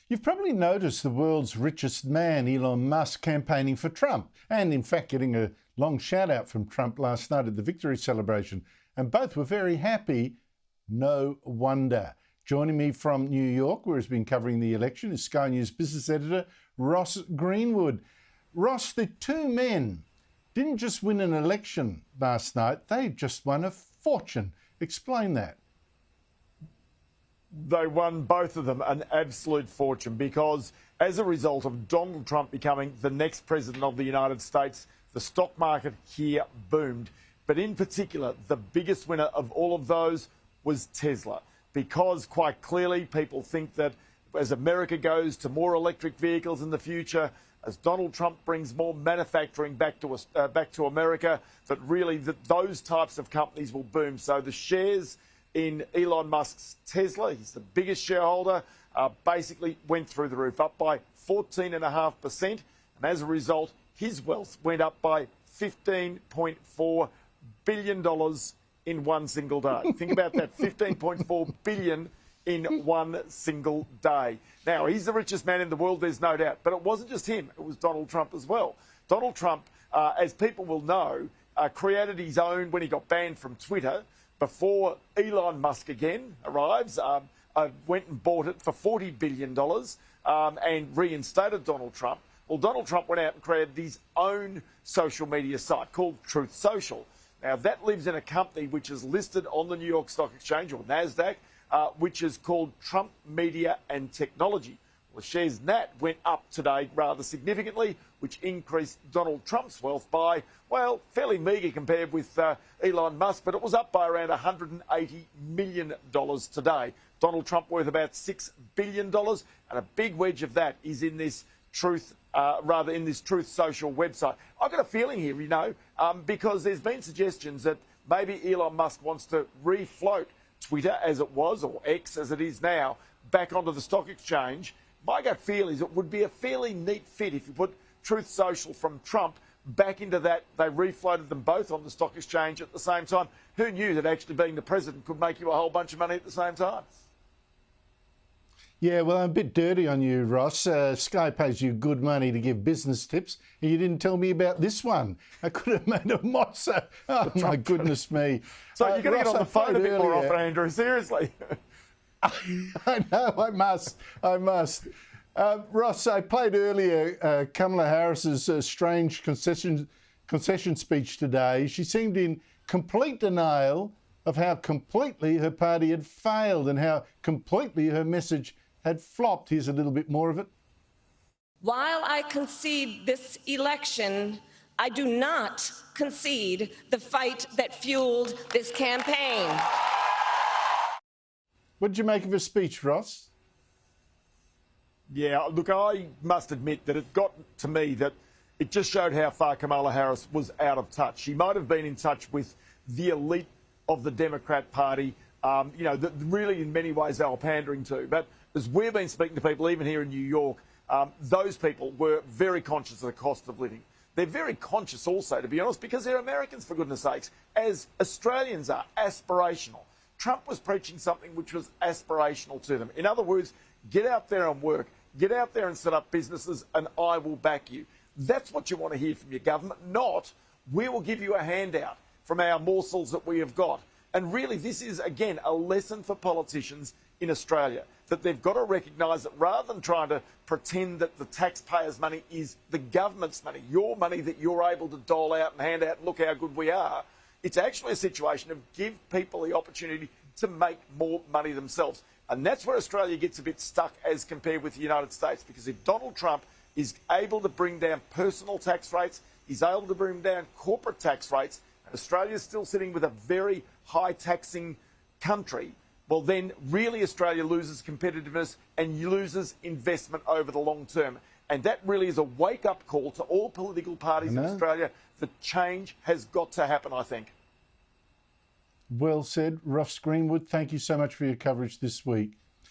You've probably noticed the world's richest man, Elon Musk, campaigning for Trump and, in fact, getting a long shout-out from Trump last night at the victory celebration. And both were very happy. No wonder. Joining me from New York, where he's been covering the election, is Sky News business editor Ross Greenwood. Ross, the two men didn't just win an election last night, they just won a fortune. Explain that. They won, both of them, an absolute fortune because as a result of Donald Trump becoming the next president of the United States, the stock market here boomed. But in particular, the biggest winner of all of those was Tesla, because quite clearly people think that as America goes to more electric vehicles in the future, as Donald Trump brings more manufacturing back to America, that really those types of companies will boom. So the shares in Elon Musk's Tesla, he's the biggest shareholder, basically went through the roof, up by 14.5%. And as a result, his wealth went up by $15.4 billion in one single day. Think about that, $15.4 billion in one single day. Now, he's the richest man in the world, there's no doubt. But it wasn't just him, it was Donald Trump as well. Donald Trump, as people will know, created his own, when he got banned from Twitter, before Elon Musk again arrives, went and bought it for $40 billion and reinstated Donald Trump. Well, Donald Trump went out and created his own social media site called Truth Social. Now, that lives in a company which is listed on the New York Stock Exchange, or NASDAQ, which is called Trump Media and Technology. Well, the shares NAT went up today rather significantly, which increased Donald Trump's wealth by, well, fairly meagre compared with Elon Musk, but it was up by around $180 million today. Donald Trump worth about $6 billion, and a big wedge of that is in this Truth Social website. I've got a feeling here, because there's been suggestions that maybe Elon Musk wants to refloat Twitter as it was, or X as it is now, back onto the stock exchange. My gut feel is it would be a fairly neat fit if you put Truth Social from Trump back into that. They refloated them both on the stock exchange at the same time. Who knew that actually being the president could make you a whole bunch of money at the same time? Yeah, well, I'm a bit dirty on you, Ross. Sky pays you good money to give business tips, and you didn't tell me about this one. I could have made a mozza. Oh, my goodness me. So you're going to get on the phone a bit more often, Andrew, seriously. I know, I must. Ross, I played earlier Kamala Harris's strange concession speech today. She seemed in complete denial of how completely her party had failed and how completely her message had flopped. Here's a little bit more of it. While I concede this election, I do not concede the fight that fueled this campaign. What did you make of her speech, Ross? Yeah, look, I must admit that it got to me that it just showed how far Kamala Harris was out of touch. She might have been in touch with the elite of the Democrat Party, that really in many ways they were pandering to. But as we've been speaking to people, even here in New York, those people were very conscious of the cost of living. They're very conscious also, to be honest, because they're Americans, for goodness sakes, as Australians are, aspirational. Trump was preaching something which was aspirational to them. In other words, get out there and work, get out there and set up businesses, and I will back you. That's what you want to hear from your government, not we will give you a handout from our morsels that we have got. And really, this is, again, a lesson for politicians in Australia, that they've got to recognise that rather than trying to pretend that the taxpayers' money is the government's money, your money that you're able to dole out and hand out and look how good we are, it's actually a situation of give people the opportunity to make more money themselves. And that's where Australia gets a bit stuck as compared with the United States, because if Donald Trump is able to bring down personal tax rates, he's able to bring down corporate tax rates, and Australia's still sitting with a very high taxing country, well then really Australia loses competitiveness and loses investment over the long term. And that really is a wake-up call to all political parties in Australia that change has got to happen, I think. Well said. Ross Greenwood, thank you so much for your coverage this week.